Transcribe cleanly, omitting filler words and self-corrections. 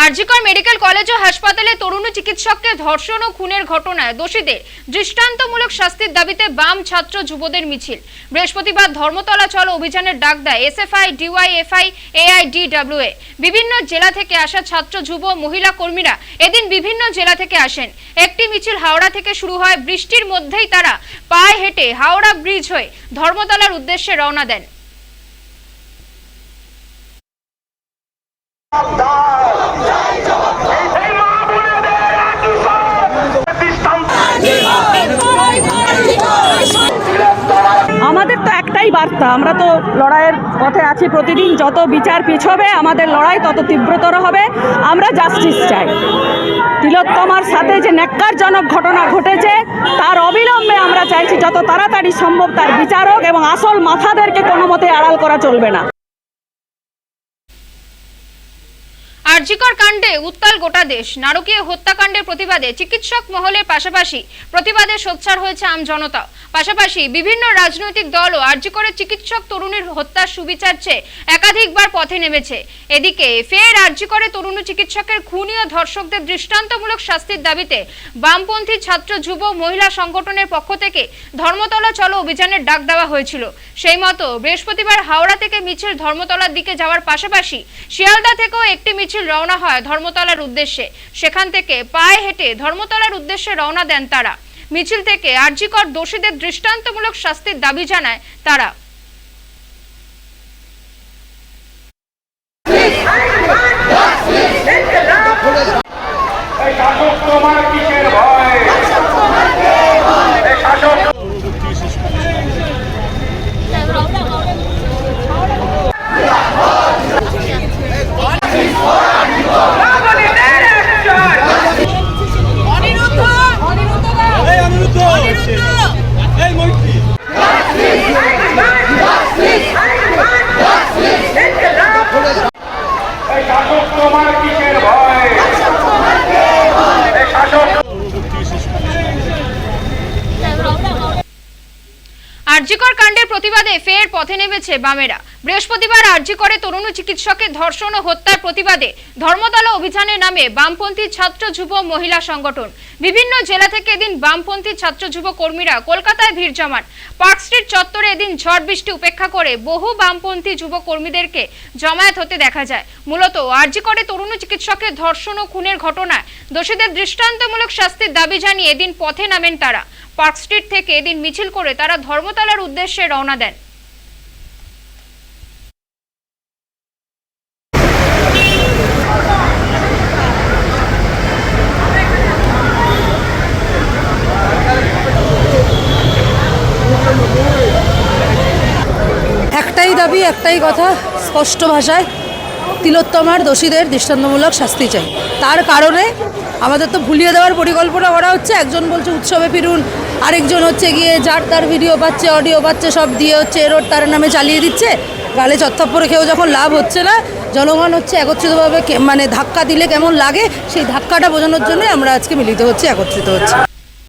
RG Kar medical college ও হাসপাতালে তরুণ চিকিৎসককে ধর্ষণ ও খুনের ঘটনায় দোষীদের দৃষ্টান্তমূলক শাস্তির দাবিতে বাম ছাত্র যুবদের মিছিল। বৃহস্পতিবার ধর্মতলা চলো অভিযানের ডাক দেয় এসএফআই, ডিওয়াইএফআই, এআইডিডব্লিউএ। বিভিন্ন জেলা থেকে আসা ছাত্র যুব মহিলা কর্মীরা এদিন বিভিন্ন জেলা থেকে আসেন। একটি মিছিল হাওড়া থেকে শুরু হয়। বৃষ্টির মধ্যেই তারা পায়ে হেঁটে হাওড়া ব্রিজ হয়ে ধর্মতলার উদ্দেশ্যে রওনা দেন। আমাদের তো একটাই বার্তা, আমরা তো লড়াইয়ের পথে আছি প্রতিদিন। যত বিচার পিছবে আমাদের লড়াই তত তীব্রতর হবে। আমরা জাস্টিস চাই। তিলোত্তমার সাথে যে ন্যাক্কারজনক ঘটনা ঘটেছে তার অবিলম্বে আমরা চাইছি যত তাড়াতাড়ি সম্ভব তার বিচার হোক, এবং আসল মাথাদেরকে কোনো মতে আড়াল করা চলবে না। আরজিকর কাণ্ডে উত্তাল গোটা দেশ। নারকীয় হত্যাকাণ্ডের প্রতিবাদে চিকিৎসক মহলের পাশাপাশি প্রতিবাদে সোচ্চার হয়েছে আম জনতা। পাশাপাশি বিভিন্ন রাজনৈতিক দলও আরজিকরের চিকিৎসক তরুণীর হত্যার সুবিচার চেয়ে একাধিকবার পথে নেমেছে। এদিকে ফের আরজিকরে তরুণ চিকিৎসকের খুনি ও ধর্ষকদের দৃষ্টান্তমূলক শাস্তির দাবিতে বামপন্থী ছাত্র যুব মহিলা সংগঠনের পক্ষ থেকে ধর্মতলা চলো অভিযানের ডাক দেওয়া হয়েছিল। সেই মতো বৃহস্পতিবার হাওড়া থেকে মিছিল ধর্মতলার দিকে যাওয়ার পাশাপাশি শিয়ালদা থেকেও একটি মিছিল রওনা হয় ধর্মতলার উদ্দেশ্যে। সেখান থেকে পায়ে হেঁটে ধর্মতলার উদ্দেশ্যে রওনা দেন তারা। মিছিল থেকে আরজিকর দোষীদের দৃষ্টান্তমূলক শাস্তির দাবি জানায় তারা। আরজিকর কাণ্ডের প্রতিবাদে ফের পথে নেমেছে বামেরা। বৃহস্পতিবার আরজিকরে তরুণ চিকিৎসকের ধর্ষণ ও হত্যার প্রতিবাদে ধর্মতলা অভিযানে নামে বামপন্থী ছাত্র যুব মহিলা সংগঠন। বিভিন্ন জেলা থেকে এদিন বামপন্থী ছাত্র যুব কর্মীরা কলকাতায় ভিড় জমান। পার্ক স্ট্রিট চত্বরে এদিন ঝড় বৃষ্টি উপেক্ষা করে বহু বামপন্থী যুব কর্মীদেরকে জমায়েত হতে দেখা যায়। মূলত আরজিকরে তরুণ চিকিৎসকের ধর্ষণ ও খুনের ঘটনায় দোষীদের দৃষ্টান্তমূলক শাস্তির দাবি জানিয়ে এদিন পথে নামেন তারা। পার্ক স্ট্রিট থেকে এদিন মিছিল করে তারা ধর্মতলার উদ্দেশ্যে রওনা দেন। একটাই দাবি, একটাই কথা, স্পষ্ট ভাষায় তিলোত্তমার দোষীদের দৃষ্টান্তমূলক শাস্তি চাই। তার কারণে আমাদের তো ভুলিয়ে দেওয়ার পরিকল্পনা করা হচ্ছে। একজন বলছে উৎসবে ফিরুন, আরেকজন হচ্ছে গিয়ে যার তার ভিডিও পাচ্ছে, অডিও পাচ্ছে, সব দিয়ে হচ্ছে এরোড তার নামে চালিয়ে দিচ্ছে। গালে চত্থপ্পরে খেয়েও যখন লাভ হচ্ছে না, জনগণ হচ্ছে একত্রিতভাবে ধাক্কা দিলে কেমন লাগে সেই ধাক্কাটা বোঝানোর জন্য আমরা আজকে মিলিত হচ্ছি, একত্রিত হচ্ছি।